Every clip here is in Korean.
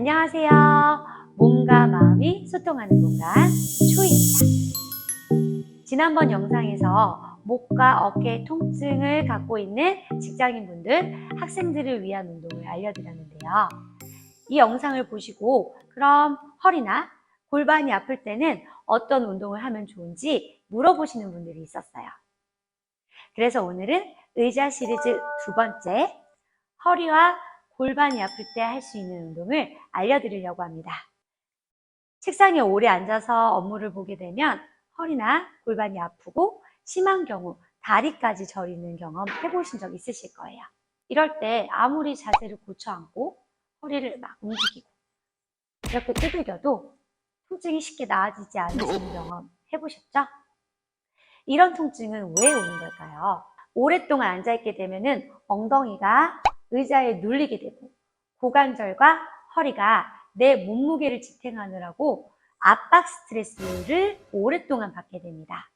안녕하세요. 몸과 마음이 소통하는 공간 초이입니다. 지난번 영상에서 목과 어깨 통증을 갖고 있는 직장인분들, 학생들을 위한 운동을 알려드렸는데요. 이 영상을 보시고 그럼 허리나 골반이 아플 때는 어떤 운동을 하면 좋은지 물어보시는 분들이 있었어요. 그래서 오늘은 의자 시리즈 두 번째, 허리와 골반이 아플 때 할 수 있는 운동을 알려드리려고 합니다. 책상에 오래 앉아서 업무를 보게 되면 허리나 골반이 아프고 심한 경우 다리까지 저리는 경험 해보신 적 있으실 거예요. 이럴 때 아무리 자세를 고쳐 앉고 허리를 막 움직이고 이렇게 두들겨도 통증이 쉽게 나아지지 않으시는 경험 해보셨죠? 이런 통증은 왜 오는 걸까요? 오랫동안 앉아있게 되면 엉덩이가 의자에 눌리게 되고 고관절과 허리가 내 몸무게를 지탱하느라고 압박 스트레스를 오랫동안 받게 됩니다.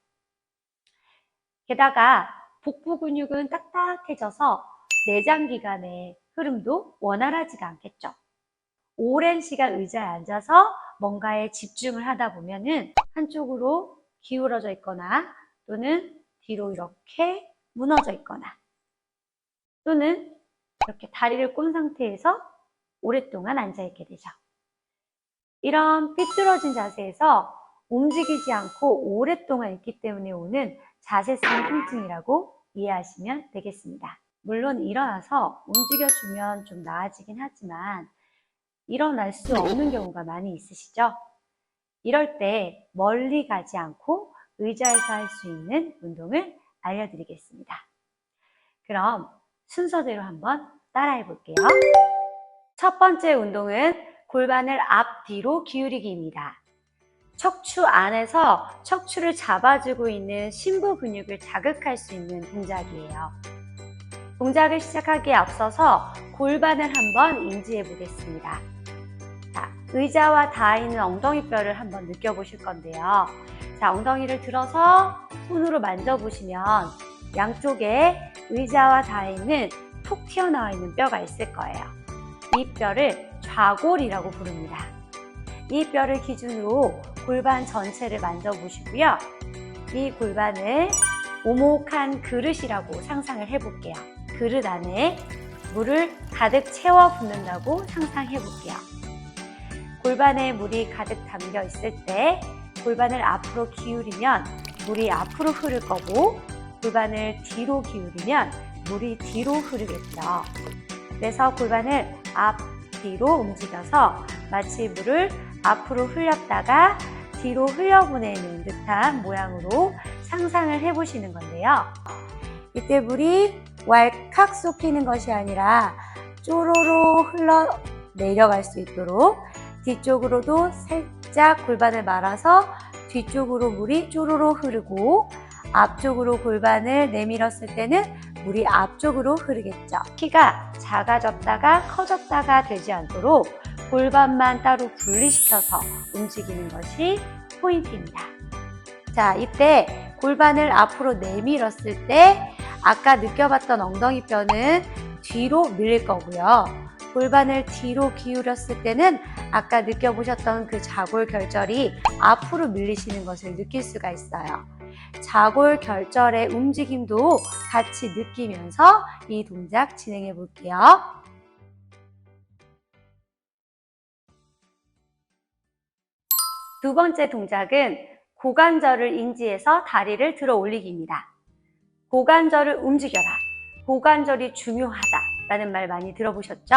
게다가 복부 근육은 딱딱해져서 내장기관의 흐름도 원활하지가 않겠죠. 오랜 시간 의자에 앉아서 뭔가에 집중을 하다 보면은 한쪽으로 기울어져 있거나 또는 뒤로 이렇게 무너져 있거나 또는 이렇게 다리를 꼰 상태에서 오랫동안 앉아있게 되죠. 이런 삐뚤어진 자세에서 움직이지 않고 오랫동안 있기 때문에 오는 자세성 통증이라고 이해하시면 되겠습니다. 물론 일어나서 움직여주면 좀 나아지긴 하지만 일어날 수 없는 경우가 많이 있으시죠? 이럴 때 멀리 가지 않고 의자에서 할 수 있는 운동을 알려드리겠습니다. 그럼 순서대로 한번 따라해 볼게요. 첫 번째 운동은 골반을 앞뒤로 기울이기입니다. 척추 안에서 척추를 잡아주고 있는 심부 근육을 자극할 수 있는 동작이에요. 동작을 시작하기에 앞서서 골반을 한번 인지해 보겠습니다. 자, 의자와 닿아 있는 엉덩이뼈를 한번 느껴보실 건데요. 자, 엉덩이를 들어서 손으로 만져보시면 양쪽에 의자와 닿아 있는 툭 튀어나와 있는 뼈가 있을 거예요. 이 뼈를 좌골이라고 부릅니다. 이 뼈를 기준으로 골반 전체를 만져보시고요. 이 골반을 오목한 그릇이라고 상상을 해볼게요. 그릇 안에 물을 가득 채워 붓는다고 상상해 볼게요. 골반에 물이 가득 담겨 있을 때 골반을 앞으로 기울이면 물이 앞으로 흐를 거고 골반을 뒤로 기울이면 물이 뒤로 흐르겠죠. 그래서 골반을 앞뒤로 움직여서 마치 물을 앞으로 흘렸다가 뒤로 흘려보내는 듯한 모양으로 상상을 해보시는 건데요. 이때 물이 왈칵 쏟히는 것이 아니라 쪼로로 흘러 내려갈 수 있도록 뒤쪽으로도 살짝 골반을 말아서 뒤쪽으로 물이 쪼로로 흐르고 앞쪽으로 골반을 내밀었을 때는 물이 앞쪽으로 흐르겠죠. 키가 작아졌다가 커졌다가 되지 않도록 골반만 따로 분리시켜서 움직이는 것이 포인트입니다. 자, 이때 골반을 앞으로 내밀었을 때 아까 느껴봤던 엉덩이뼈는 뒤로 밀릴 거고요. 골반을 뒤로 기울였을 때는 아까 느껴보셨던 그 좌골 결절이 앞으로 밀리시는 것을 느낄 수가 있어요. 좌골 결절의 움직임도 같이 느끼면서 이 동작 진행해 볼게요. 두 번째 동작은 고관절을 인지해서 다리를 들어 올리기입니다. 고관절을 움직여라. 고관절이 중요하다라는 말 많이 들어보셨죠?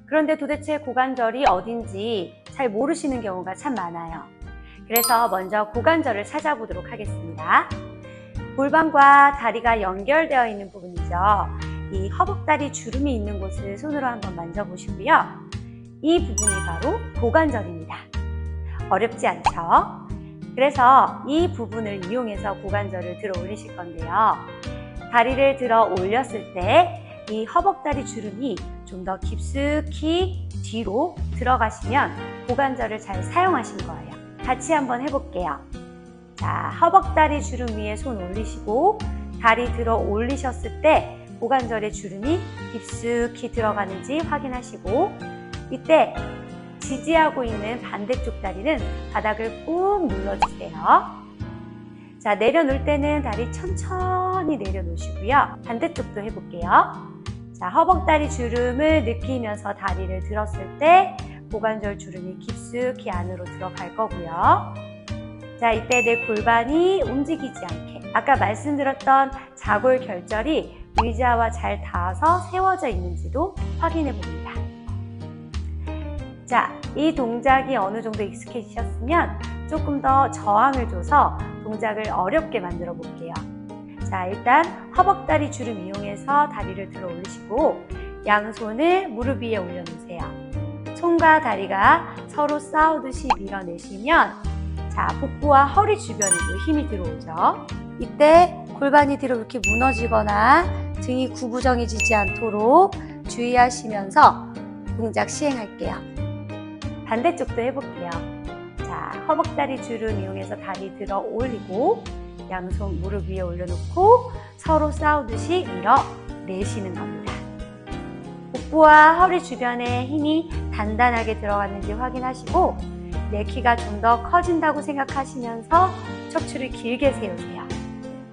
그런데 도대체 고관절이 어딘지 잘 모르시는 경우가 참 많아요. 그래서 먼저 고관절을 찾아보도록 하겠습니다. 골반과 다리가 연결되어 있는 부분이죠. 이 허벅다리 주름이 있는 곳을 손으로 한번 만져보시고요. 이 부분이 바로 고관절입니다. 어렵지 않죠? 그래서 이 부분을 이용해서 고관절을 들어 올리실 건데요. 다리를 들어 올렸을 때 이 허벅다리 주름이 좀 더 깊숙이 뒤로 들어가시면 고관절을 잘 사용하신 거예요. 같이 한번 해볼게요. 자, 허벅다리 주름 위에 손 올리시고 다리 들어 올리셨을 때 고관절의 주름이 깊숙이 들어가는지 확인하시고 이때 지지하고 있는 반대쪽 다리는 바닥을 꾹 눌러주세요. 자, 내려놓을 때는 다리 천천히 내려놓으시고요. 반대쪽도 해볼게요. 자, 허벅다리 주름을 느끼면서 다리를 들었을 때 고관절 주름이 깊숙이 안으로 들어갈 거고요. 자, 이때 내 골반이 움직이지 않게 아까 말씀드렸던 좌골 결절이 의자와 잘 닿아서 세워져 있는지도 확인해 봅니다. 자, 이 동작이 어느 정도 익숙해지셨으면 조금 더 저항을 줘서 동작을 어렵게 만들어 볼게요. 자, 일단 허벅다리 주름 이용해서 다리를 들어 올리시고 양손을 무릎 위에 올려놓으세요. 손과 다리가 서로 싸우듯이 밀어내시면 자, 복부와 허리 주변에도 힘이 들어오죠. 이때 골반이 뒤로 이렇게 무너지거나 등이 구부정해지지 않도록 주의하시면서 동작 시행할게요. 반대쪽도 해볼게요. 자, 허벅다리 주름 이용해서 다리 들어 올리고 양손 무릎 위에 올려놓고 서로 싸우듯이 밀어내시는 겁니다. 복부와 허리 주변에 힘이 단단하게 들어갔는지 확인하시고 내 키가 좀 더 커진다고 생각하시면서 척추를 길게 세우세요.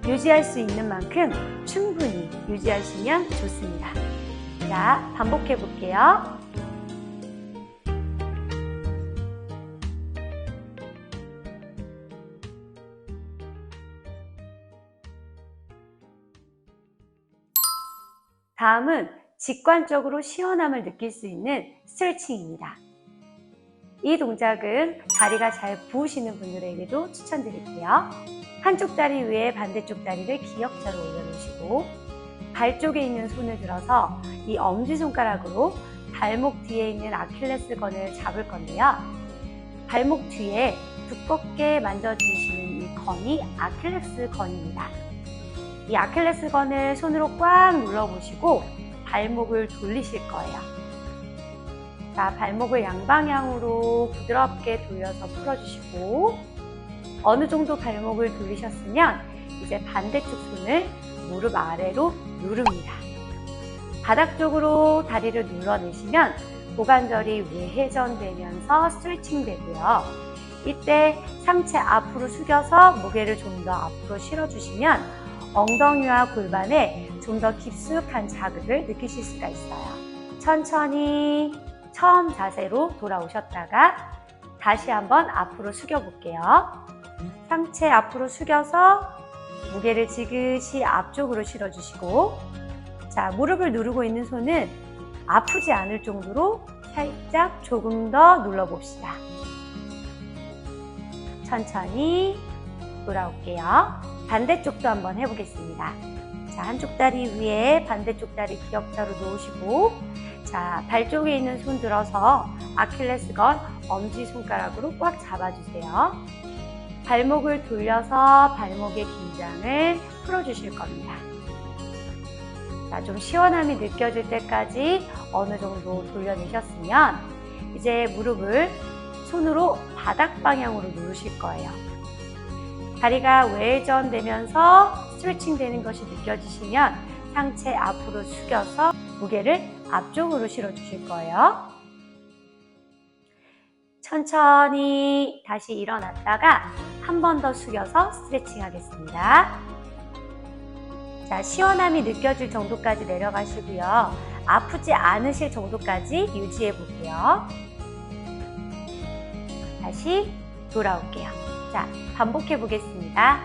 유지할 수 있는 만큼 충분히 유지하시면 좋습니다. 자, 반복해 볼게요. 다음은 직관적으로 시원함을 느낄 수 있는 스트레칭입니다. 이 동작은 다리가 잘 부으시는 분들에게도 추천드릴게요. 한쪽 다리 위에 반대쪽 다리를 기역자로 올려놓으시고 발 쪽에 있는 손을 들어서 이 엄지손가락으로 발목 뒤에 있는 아킬레스건을 잡을 건데요. 발목 뒤에 두껍게 만져주시는 이 건이 아킬레스건입니다. 이 아킬레스건을 손으로 꽉 눌러보시고 발목을 돌리실 거예요. 자, 발목을 양방향으로 부드럽게 돌려서 풀어주시고 어느 정도 발목을 돌리셨으면 이제 반대쪽 손을 무릎 아래로 누릅니다. 바닥 쪽으로 다리를 눌러내시면 고관절이 외회전되면서 스트레칭 되고요. 이때 상체 앞으로 숙여서 무게를 좀 더 앞으로 실어주시면 엉덩이와 골반에 좀 더 깊숙한 자극을 느끼실 수가 있어요. 천천히 처음 자세로 돌아오셨다가 다시 한번 앞으로 숙여 볼게요. 상체 앞으로 숙여서 무게를 지그시 앞쪽으로 실어주시고 자, 무릎을 누르고 있는 손은 아프지 않을 정도로 살짝 조금 더 눌러봅시다. 천천히 돌아올게요. 반대쪽도 한번 해보겠습니다. 자, 한쪽 다리 위에 반대쪽 다리 기역자로 놓으시고 자, 발 쪽에 있는 손 들어서 아킬레스건 엄지손가락으로 꽉 잡아주세요. 발목을 돌려서 발목의 긴장을 풀어주실 겁니다. 자, 좀 시원함이 느껴질 때까지 어느 정도 돌려내셨으면 이제 무릎을 손으로 바닥 방향으로 누르실 거예요. 다리가 외전되면서 스트레칭 되는 것이 느껴지시면 상체 앞으로 숙여서 무게를 앞쪽으로 실어주실 거예요. 천천히 다시 일어났다가 한 번 더 숙여서 스트레칭 하겠습니다. 자, 시원함이 느껴질 정도까지 내려가시고요. 아프지 않으실 정도까지 유지해 볼게요. 다시 돌아올게요. 자, 반복해 보겠습니다.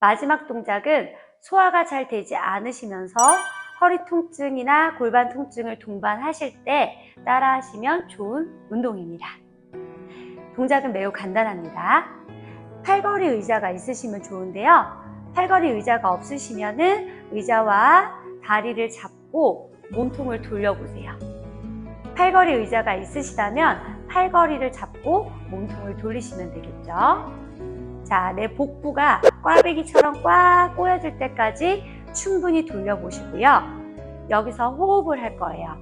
마지막 동작은 소화가 잘 되지 않으시면서 허리 통증이나 골반 통증을 동반하실 때 따라 하시면 좋은 운동입니다. 동작은 매우 간단합니다. 팔걸이 의자가 있으시면 좋은데요. 팔걸이 의자가 없으시면 의자와 다리를 잡고 잡고 몸통을 돌려보세요. 팔걸이 의자가 있으시다면 팔걸이를 잡고 몸통을 돌리시면 되겠죠. 자, 내 복부가 꽈배기처럼 꽉 꼬여질 때까지 충분히 돌려보시고요. 여기서 호흡을 할 거예요.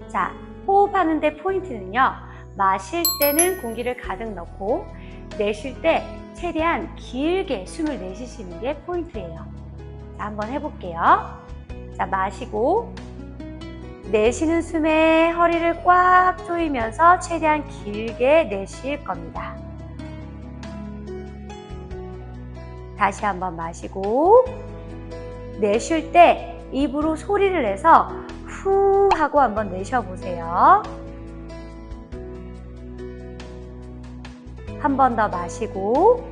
자, 호흡하는데 포인트는요. 마실 때는 공기를 가득 넣고 내쉴 때 최대한 길게 숨을 내쉬시는 게 포인트예요. 자, 한번 해볼게요. 자, 마시고 내쉬는 숨에 허리를 꽉 조이면서 최대한 길게 내쉴 겁니다. 다시 한번 마시고 내쉴 때 입으로 소리를 내서 후 하고 한번 내쉬어보세요. 한 번 더 마시고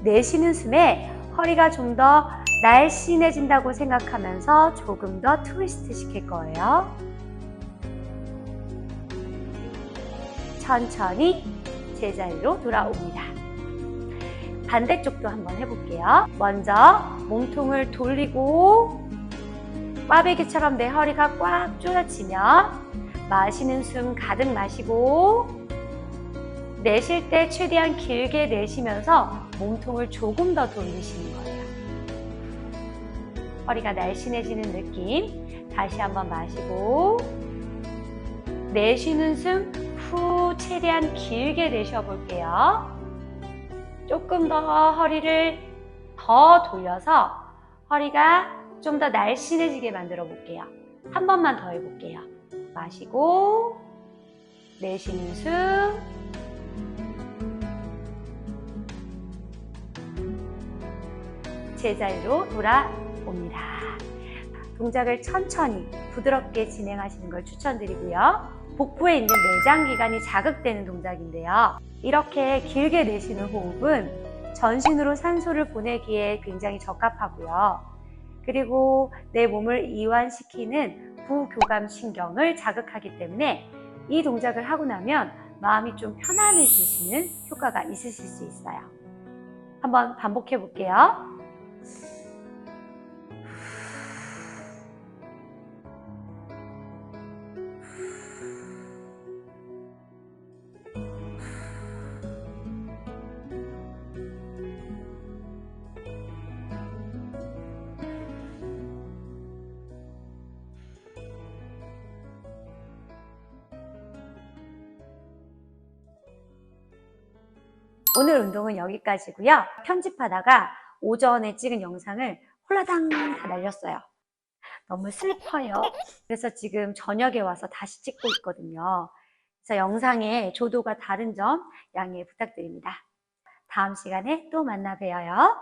내쉬는 숨에 허리가 좀 더 날씬해진다고 생각하면서 조금 더 트위스트 시킬 거예요. 천천히 제자리로 돌아옵니다. 반대쪽도 한번 해볼게요. 먼저 몸통을 돌리고 꽈배기처럼 내 허리가 꽉 조여지면 마시는 숨 가득 마시고 내쉴 때 최대한 길게 내쉬면서 몸통을 조금 더 돌리시는 거예요. 허리가 날씬해지는 느낌. 다시 한번 마시고 내쉬는 숨 후 최대한 길게 내쉬어 볼게요. 조금 더 허리를 더 돌려서 허리가 좀 더 날씬해지게 만들어 볼게요. 한 번만 더 해볼게요. 마시고 내쉬는 숨 제자리로 돌아옵니다. 동작을 천천히 부드럽게 진행하시는 걸 추천드리고요. 복부에 있는 내장기관이 자극되는 동작인데요. 이렇게 길게 내쉬는 호흡은 전신으로 산소를 보내기에 굉장히 적합하고요. 그리고 내 몸을 이완시키는 부교감신경을 자극하기 때문에 이 동작을 하고 나면 마음이 좀 편안해지시는 효과가 있으실 수 있어요. 한번 반복해 볼게요. 오늘 운동은 여기까지고요. 편집하다가 오전에 찍은 영상을 홀라당 다 날렸어요. 너무 슬퍼요. 그래서 지금 저녁에 와서 다시 찍고 있거든요. 그래서 영상의 조도가 다른 점 양해 부탁드립니다. 다음 시간에 또 만나 봬요.